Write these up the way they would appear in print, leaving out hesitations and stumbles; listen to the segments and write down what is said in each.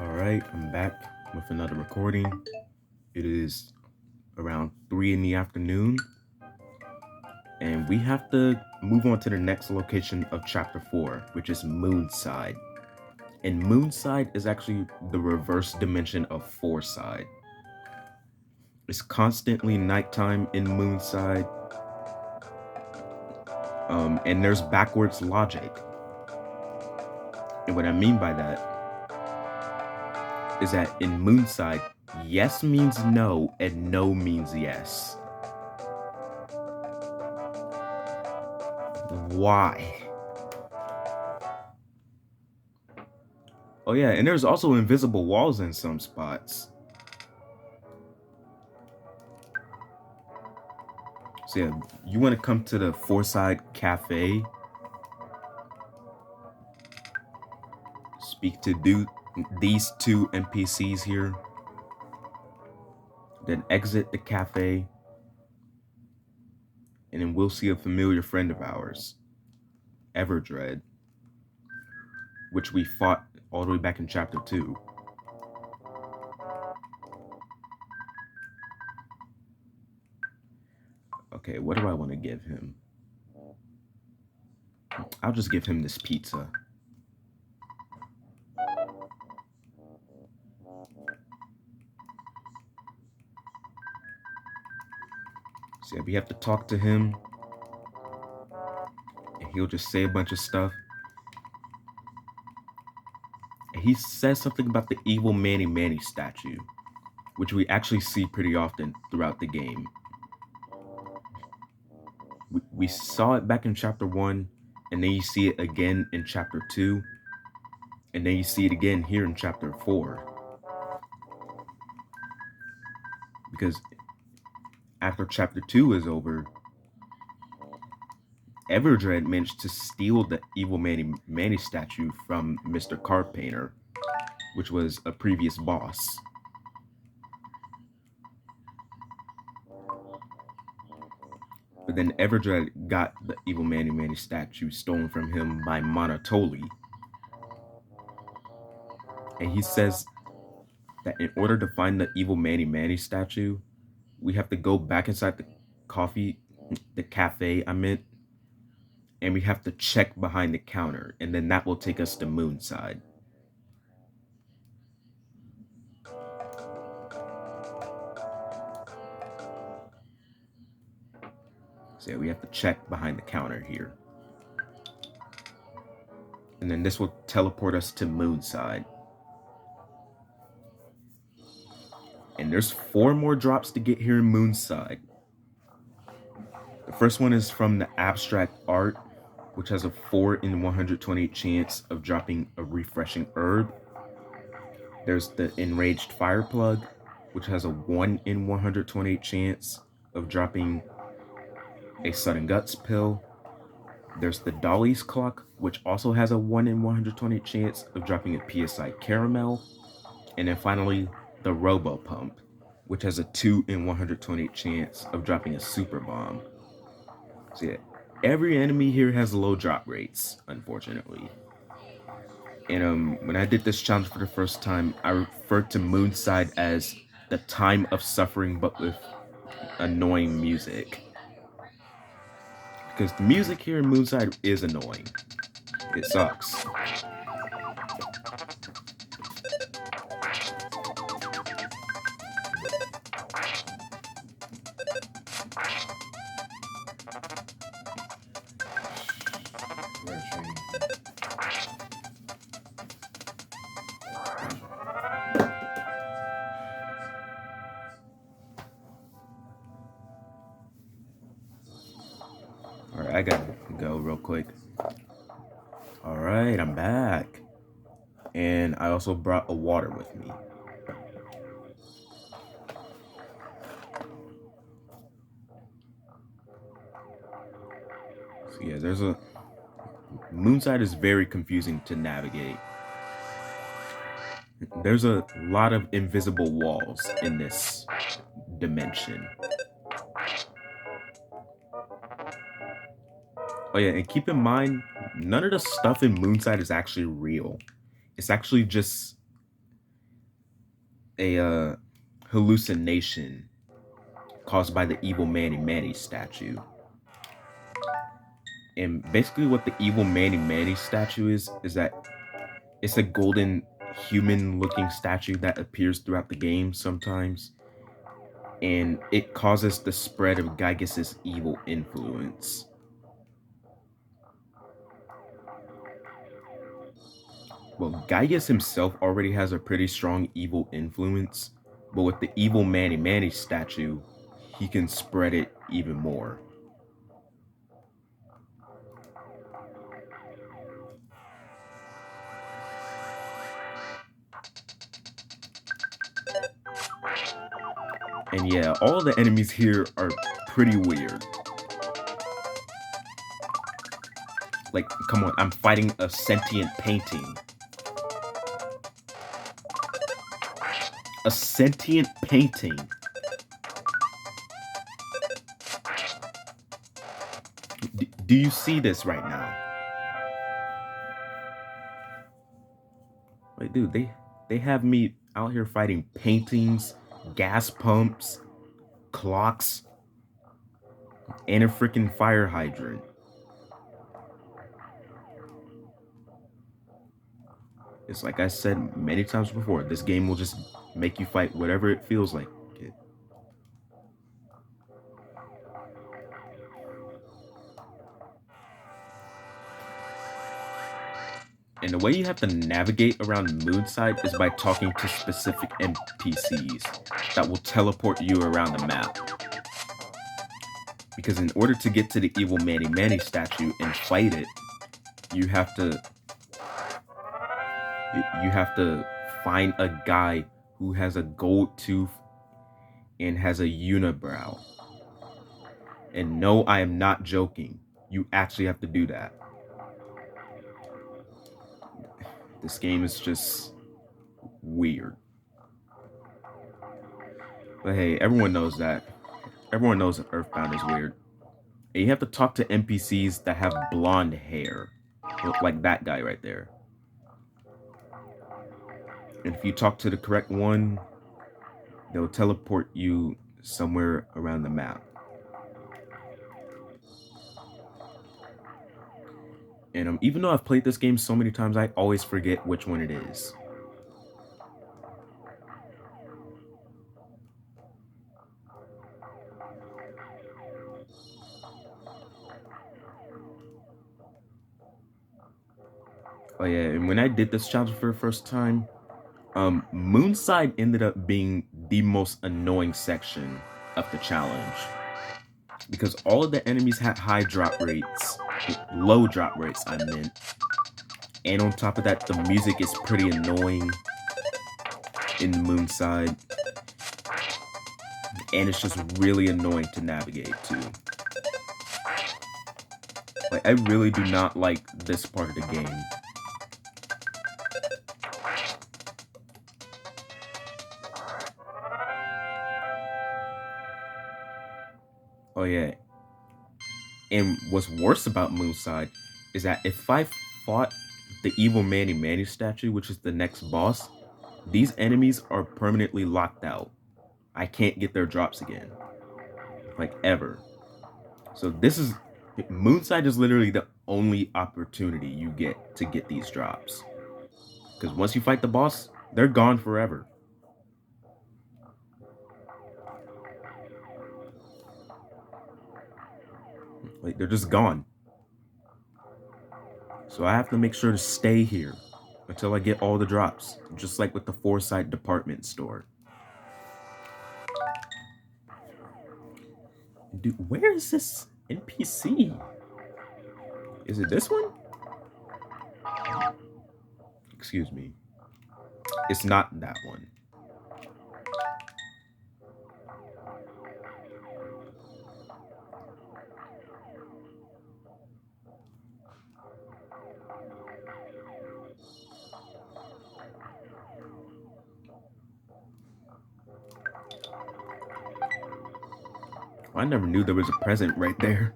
Alright, I'm back with another recording. It is around 3 in the afternoon, and we have to move on to the next location of Chapter 4, which is Moonside. And Moonside is actually the reverse dimension of Foreside. It's constantly nighttime in Moonside, and there's backwards logic. And what I mean by that is that in Moonside, yes means no and no means yes. Why? Oh yeah, and there's also invisible walls in some spots. So yeah, you want to come to the Foreside Cafe, speak to these two NPCs here, then exit the cafe, and then we'll see a familiar friend of ours, Everdread, which we fought all the way back in Chapter 2. Okay, what do I want to give him? I'll just give him this pizza. So yeah, we have to talk to him, and he'll just say a bunch of stuff. And he says something about the evil Manny Manny statue, which we actually see pretty often throughout the game. We saw it back in Chapter 1, and then you see it again in Chapter 2, and then you see it again here in Chapter 4. Because after Chapter 2 is over, Everdread managed to steal the evil Manny Manny statue from Mr. Carpainter, which was a previous boss. But then Everdread got the evil Manny Manny statue stolen from him by Monotoli. And he says that in order to find the evil Manny Manny statue, we have to go back inside the cafe, and we have to check behind the counter, and then that will take us to Moonside. So yeah, we have to check behind the counter here. And then this will teleport us to Moonside. And there's 4 more drops to get here in Moonside. The first one is from the abstract art, which has a 4 in 128 chance of dropping a refreshing herb. There's the enraged fire plug, which has a 1 in 128 chance of dropping a sudden guts pill. There's the Dolly's clock, which also has a 1 in 120 chance of dropping a PSI caramel. And then finally, the Robo Pump, which has a 2 in 120 chance of dropping a super bomb. So yeah, every enemy here has low drop rates, unfortunately. And when I did this challenge for the first time, I referred to Moonside as the time of suffering, but with annoying music. Because the music here in Moonside is annoying. It sucks. Alright, I gotta go real quick. Alright, I'm back. And I also brought a water with me. So yeah, Moonside is very confusing to navigate. There's a lot of invisible walls in this dimension. Oh yeah, and keep in mind, none of the stuff in Moonside is actually real. It's actually just a hallucination caused by the evil Manny Manny statue. And basically what the evil Manny Manny statue is that it's a golden human looking statue that appears throughout the game sometimes. And it causes the spread of Gygas's evil influence. Well, Gygas himself already has a pretty strong evil influence, but with the evil Manny Manny statue, he can spread it even more. And yeah, all the enemies here are pretty weird. Like, come on, I'm fighting a sentient painting. A sentient painting. Do you see this right now? Like, dude, they have me out here fighting paintings, gas pumps, clocks, and a freaking fire hydrant. It's like I said many times before, this game will just make you fight whatever it feels like it. And the way you have to navigate around Moonside is by talking to specific NPCs that will teleport you around the map. Because in order to get to the evil Manny Manny statue and fight it, you have to find a guy who has a gold tooth and has a unibrow. And no, I am not joking. You actually have to do that. This game is just weird. But hey, everyone knows that. Everyone knows that EarthBound is weird. And you have to talk to NPCs that have blonde hair. Like that guy right there. And if you talk to the correct one, they'll teleport you somewhere around the map. And even though I've played this game so many times, I always forget which one it is. Oh yeah, and when I did this challenge for the first time, Moonside ended up being the most annoying section of the challenge. Because all of the enemies had high drop rates, low drop rates I meant. And on top of that, the music is pretty annoying in Moonside. And it's just really annoying to navigate too. Like, I really do not like this part of the game. Oh yeah. And what's worse about Moonside is that if I fought the evil Manny Manny statue, which is the next boss, these enemies are permanently locked out. I can't get their drops again. Like, ever. So Moonside is literally the only opportunity you get to get these drops. Because once you fight the boss, they're gone forever. Like, they're just gone. So I have to make sure to stay here until I get all the drops. Just like with the Foresight department store. Dude, where is this NPC? Is it this one? Excuse me. It's not that one. I never knew there was a present right there.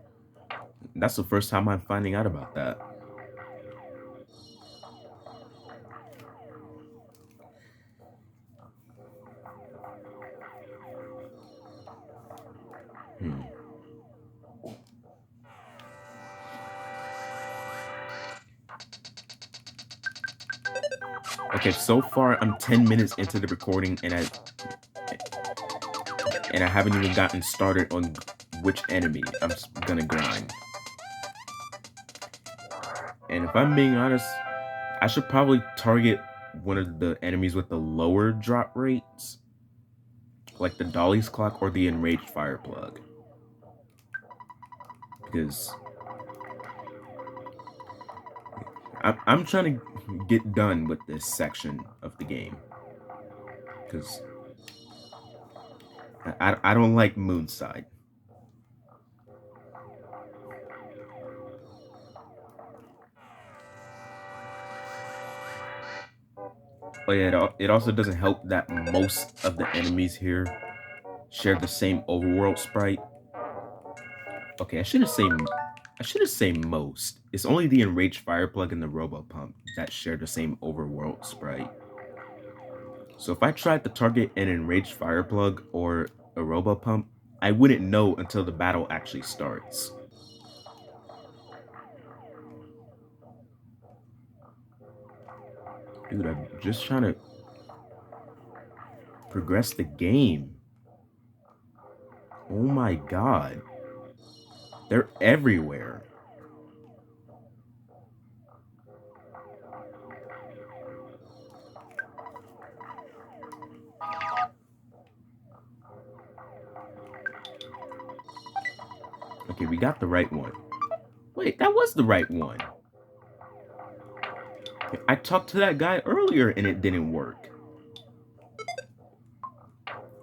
That's the first time I'm finding out about that. Okay, so far I'm 10 minutes into the recording and I haven't even gotten started on which enemy I'm gonna grind. And if I'm being honest, I should probably target one of the enemies with the lower drop rates, like the Dolly's Clock or the Enraged Fireplug. Because I'm trying to get done with this section of the game. Because I don't like Moonside. Oh yeah, it also doesn't help that most of the enemies here share the same overworld sprite. Okay, I should say most. It's only the Enraged Fireplug and the Robopump that share the same overworld sprite. So if I tried to target an Enraged Fireplug or a Robopump, I wouldn't know until the battle actually starts. Dude, I'm just trying to progress the game. Oh my god. They're everywhere. Okay, we got the right one. Wait, that was the right one. I talked to that guy earlier and it didn't work.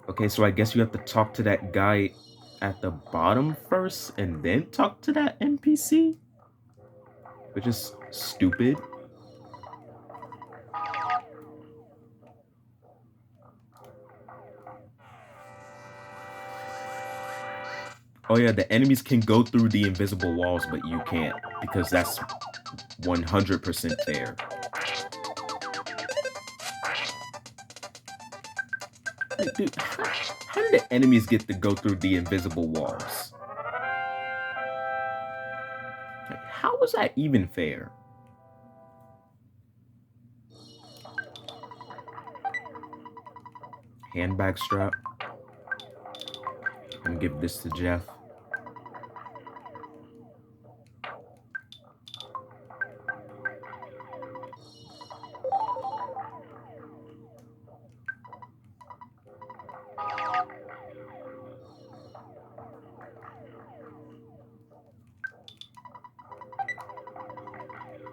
Okay, so I guess you have to talk to that guy at the bottom first and then talk to that NPC? Which is stupid. Oh yeah, the enemies can go through the invisible walls, but you can't, because that's 100% fair. Like, dude, how did the enemies get to go through the invisible walls? Like, how was that even fair? Handbag strap. I'm gonna give this to Jeff.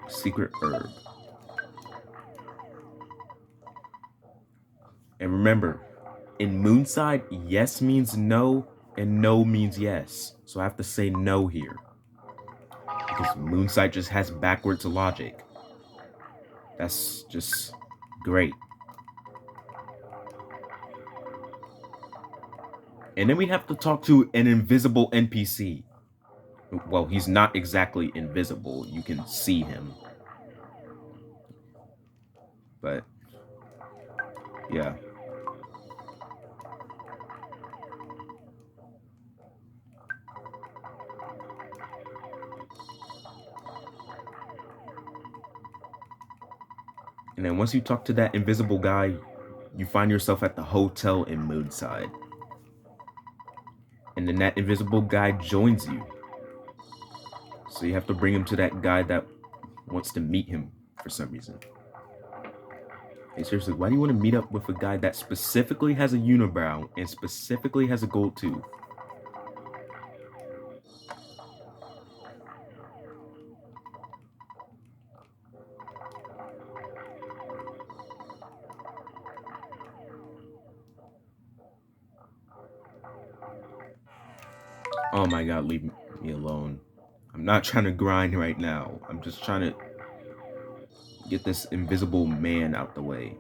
Secret herb. And remember, in Moonside, yes means no, and no means yes. So I have to say no here. Because Moonside just has backwards logic. That's just great. And then we have to talk to an invisible NPC. Well, he's not exactly invisible. You can see him. But, yeah. And then once you talk to that invisible guy, you find yourself at the hotel in Moonside. And then that invisible guy joins you. So you have to bring him to that guy that wants to meet him for some reason. Hey, seriously, why do you want to meet up with a guy that specifically has a unibrow and specifically has a gold tooth? Oh my god, leave me alone. I'm not trying to grind right now. I'm just trying to get this invisible man out the way.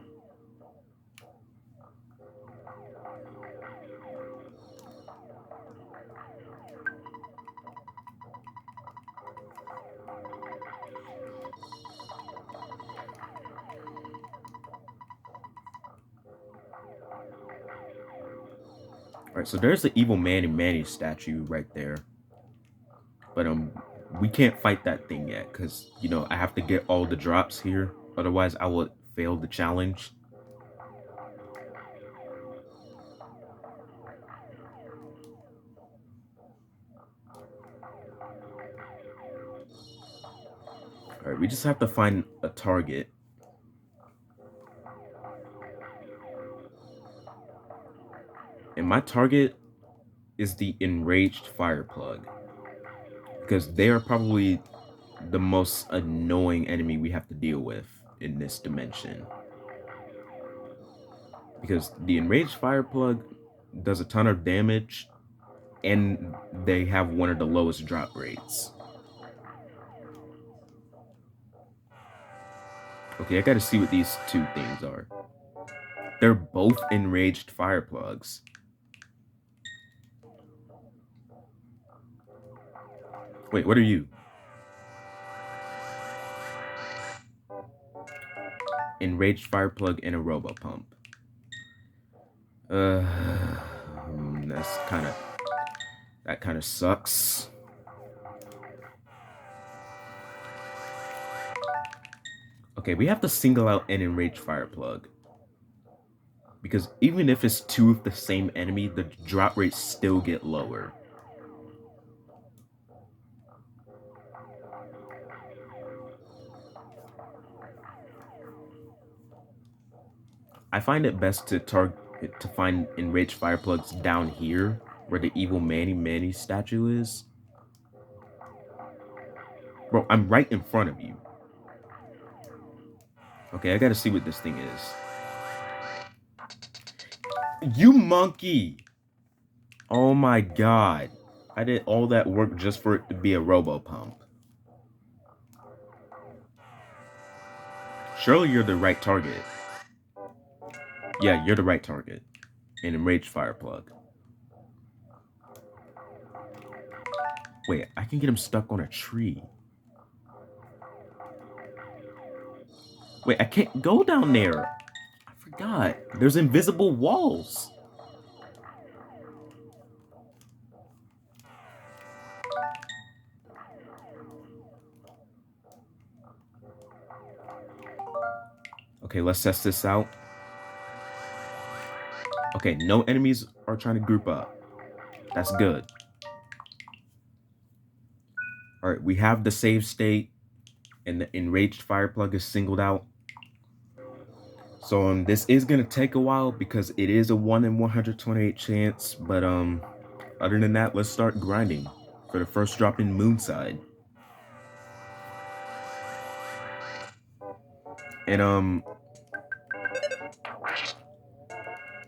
Alright, so there's the evil man and Manny statue right there. But we can't fight that thing yet, because, you know, I have to get all the drops here. Otherwise, I would fail the challenge. Alright, we just have to find a target. And my target is the enraged fire plug. Because they are probably the most annoying enemy we have to deal with in this dimension. Because the enraged fire plug does a ton of damage, and they have one of the lowest drop rates. Okay, I gotta see what these two things are. They're both enraged fire plugs. Wait, what are you? Enraged fire plug and a robo pump. That kind of sucks. Okay, we have to single out an enraged fire plug. Because even if it's two of the same enemy, the drop rates still get lower. I find it best to find enraged fire plugs down here, where the evil Manny statue is. Bro, I'm right in front of you. Okay, I gotta see what this thing is. You monkey! Oh my god. I did all that work just for it to be a robo pump. Surely you're the right target. Yeah, you're the right target. An enraged fire plug. Wait, I can get him stuck on a tree. Wait, I can't go down there. I forgot. There's invisible walls. Okay, let's test this out. Okay, no enemies are trying to group up. That's good. Alright, we have the save state, and the enraged fire plug is singled out. So this is gonna take a while because it is a 1 in 128 chance, but other than that, let's start grinding for the first drop in Moonside. And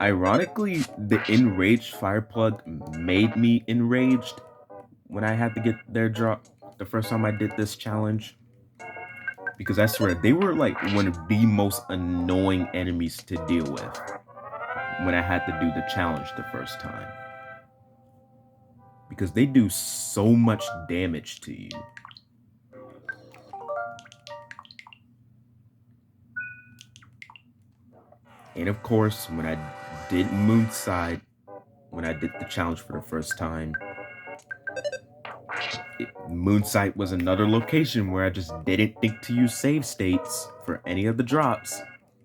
ironically, the enraged fire plug made me enraged when I had to get their drop the first time I did this challenge. Because I swear, they were like one of the most annoying enemies to deal with when I had to do the challenge the first time. Because they do so much damage to you. And of course, when I did Moonside, when I did the challenge for the first time, Moonside was another location where I just didn't think to use save states for any of the drops.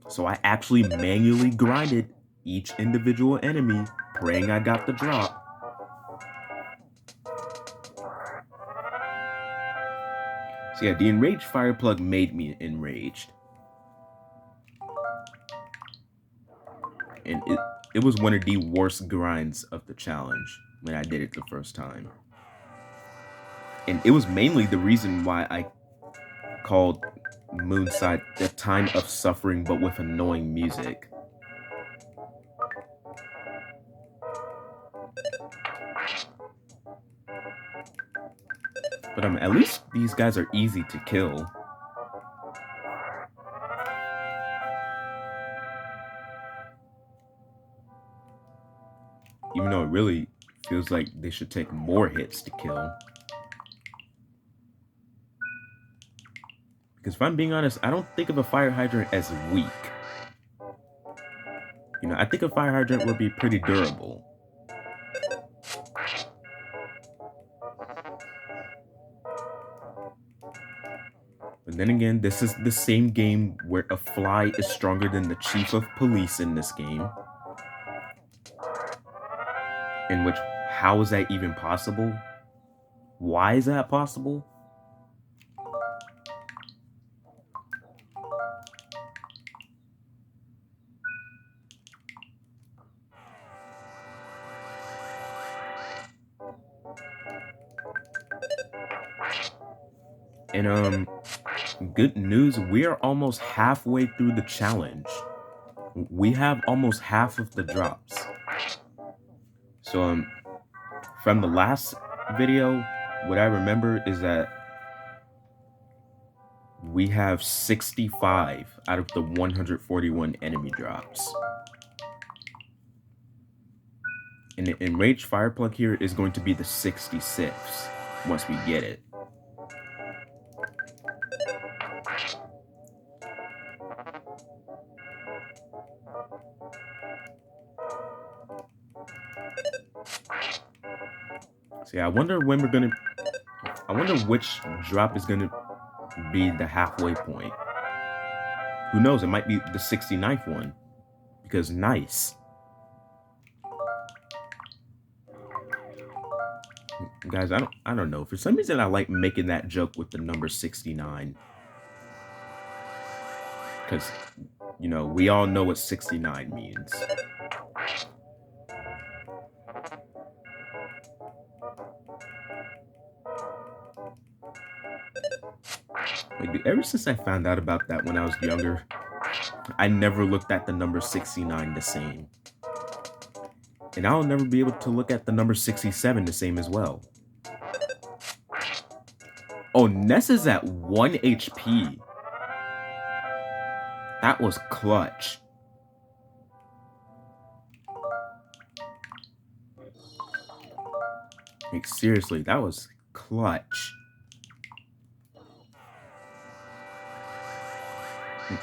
So I actually manually grinded each individual enemy, praying I got the drop. So yeah, the enraged fire plug made me enraged. And it was one of the worst grinds of the challenge when I did it the first time. And it was mainly the reason why I called Moonside the time of suffering but with annoying music. But at least these guys are easy to kill. Even though it really feels like they should take more hits to kill. Because if I'm being honest, I don't think of a fire hydrant as weak. You know, I think a fire hydrant would be pretty durable. But Then again, this is the same game where a fly is stronger than the chief of police in this game. In which, how is that even possible? Why is that possible? And good news, we are almost halfway through the challenge. We have almost half of the drops. So from the last video, what I remember is that we have 65 out of the 141 enemy drops. And the Enraged Fireplug here is going to be the 66th once we get it. So yeah, I wonder which drop is gonna be the halfway point. Who knows? It might be the 69th one, because nice. Guys, I don't know. For some reason, I like making that joke with the number 69, because you know we all know what 69 means. Like, ever since I found out about that when I was younger, I never looked at the number 69 the same. And I'll never be able to look at the number 67 the same as well. Oh, Ness is at 1 HP. That was clutch. Like, seriously, that was clutch.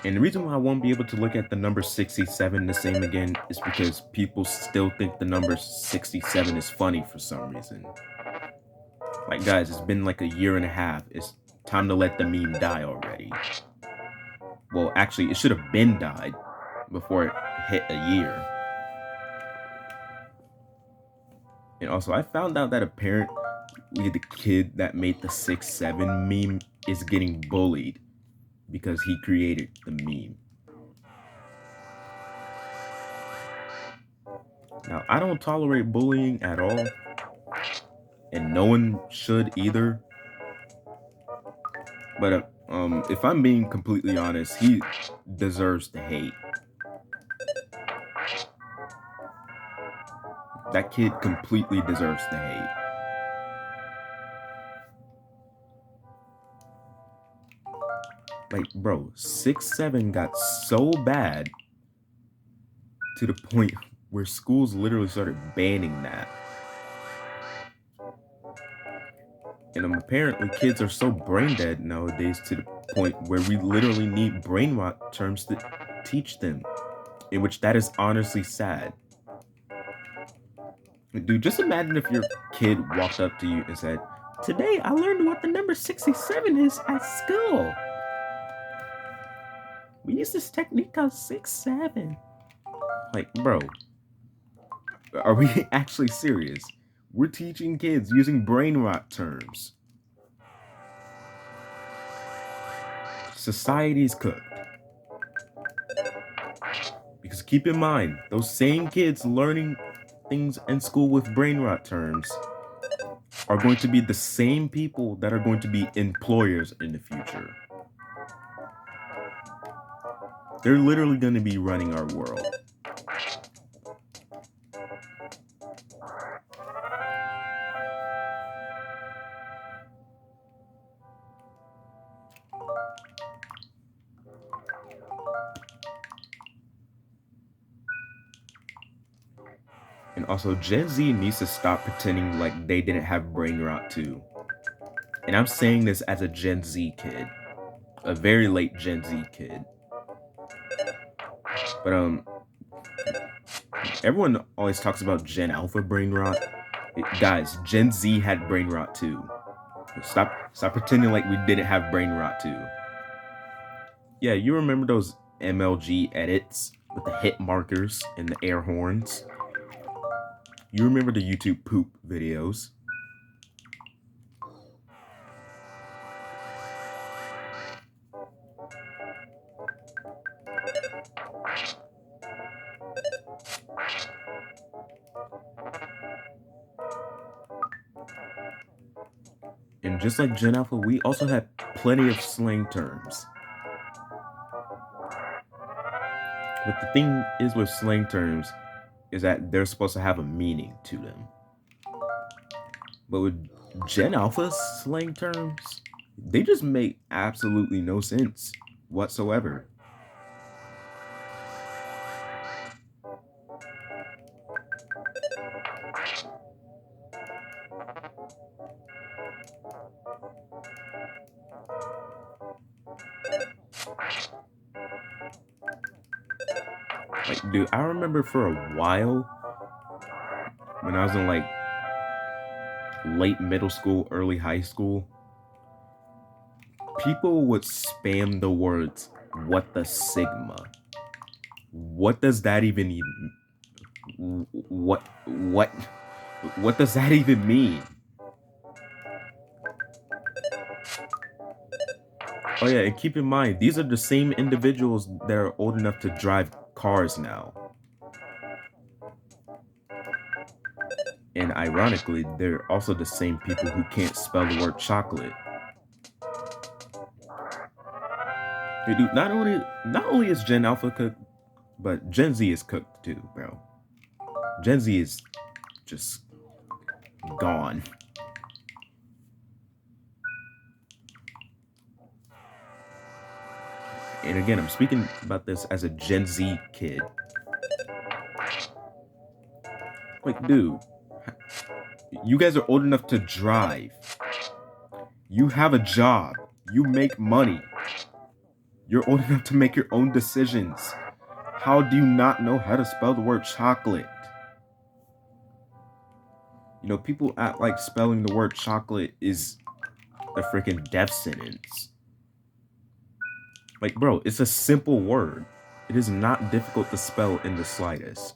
And the reason why I won't be able to look at the number 67 the same again is because people still think the number 67 is funny for some reason. Like, guys, it's been like a year and a half. It's time to let the meme die already. Well, actually, it should have been died before it hit a year. And also, I found out that apparently the kid that made the 6-7 meme is getting bullied because he created the meme. Now, I don't tolerate bullying at all, and no one should either. But if I'm being completely honest, he deserves the hate. That kid completely deserves the hate. Like, bro, 6-7 got so bad to the point where schools literally started banning that. And apparently kids are so brain dead nowadays to the point where we literally need brain rot terms to teach them, in which that is honestly sad. Dude, just imagine if your kid walked up to you and said, "Today I learned what the number 67 is at school. We use this technique called 6-7. Like, bro, are we actually serious? We're teaching kids using brain rot terms. Society's cooked. Because keep in mind, those same kids learning things in school with brain rot terms are going to be the same people that are going to be employers in the future. They're literally going to be running our world. And also, Gen Z needs to stop pretending like they didn't have brain rot too. And I'm saying this as a Gen Z kid. A very late Gen Z kid. But everyone always talks about Gen Alpha brain rot. Guys, Gen Z had brain rot too. Stop pretending like we didn't have brain rot too. Yeah, you remember those MLG edits with the hit markers and the air horns? You remember the YouTube poop videos? And just like Gen Alpha, we also have plenty of slang terms. But the thing is with slang terms is that they're supposed to have a meaning to them. But with Gen Alpha slang terms, they just make absolutely no sense whatsoever. Like, dude, I remember for a while when I was in like late middle school, early high school, people would spam the words, "What the Sigma?" What does that even what does that even mean? Oh yeah, and keep in mind, these are the same individuals that are old enough to drive cars now. And ironically, they're also the same people who can't spell the word chocolate. Hey, dude, not only is Gen Alpha cooked, but Gen Z is cooked too, bro. Gen Z is just gone. And again, I'm speaking about this as a Gen Z kid. Like, dude, you guys are old enough to drive. You have a job. You make money. You're old enough to make your own decisions. How do you not know how to spell the word chocolate? You know, people act like spelling the word chocolate is a freaking death sentence. Like, bro, it's a simple word. It is not difficult to spell in the slightest.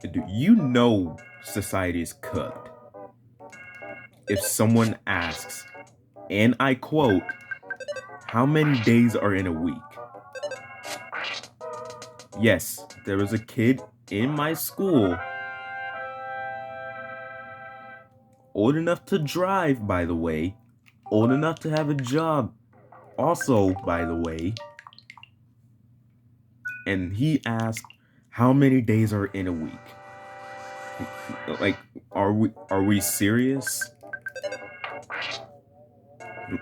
Dude, you know society is cooked if someone asks, and I quote, "How many days are in a week?" Yes, there was a kid in my school, old enough to drive, by the way, old enough to have a job, also, by the way, and he asked, "How many days are in a week?" Like, are we serious?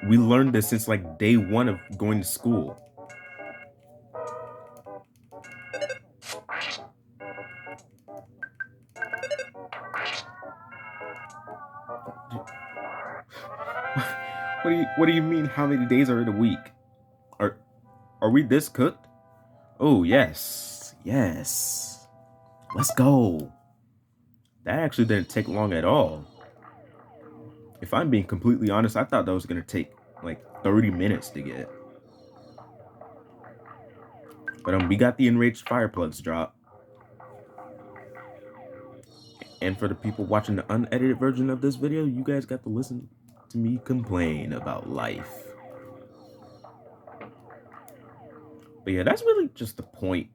We learned this since like day one of going to school. What do you mean? How many days are in a week? Are we this cooked? Oh yes, yes. Let's go. That actually didn't take long at all. If I'm being completely honest, I thought that was gonna take like 30 minutes to get. But we got the enraged fire plugs drop. And for the people watching the unedited version of this video, you guys got to listen to me complain about life. But yeah, that's really just the point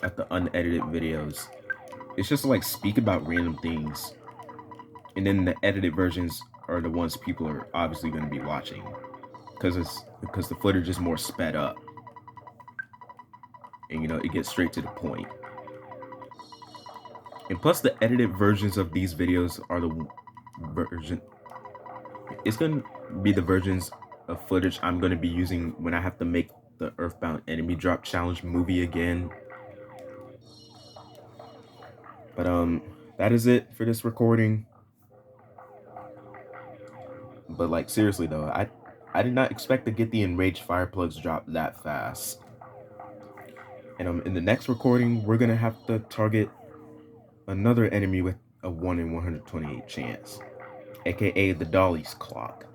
of the unedited videos. It's just like speak about random things. And then the edited versions are the ones people are obviously going to be watching. Because the footage is more sped up. And you know, it gets straight to the point. And plus the edited versions of these videos are the version. It's going to be the versions of footage I'm going to be using when I have to make the EarthBound enemy drop challenge movie again. But that is it for this recording. But like seriously though, I did not expect to get the enraged fire plugs drop that fast. And in the next recording, we're gonna have to target another enemy with a 1 in 128 chance. aka the Dolly's clock.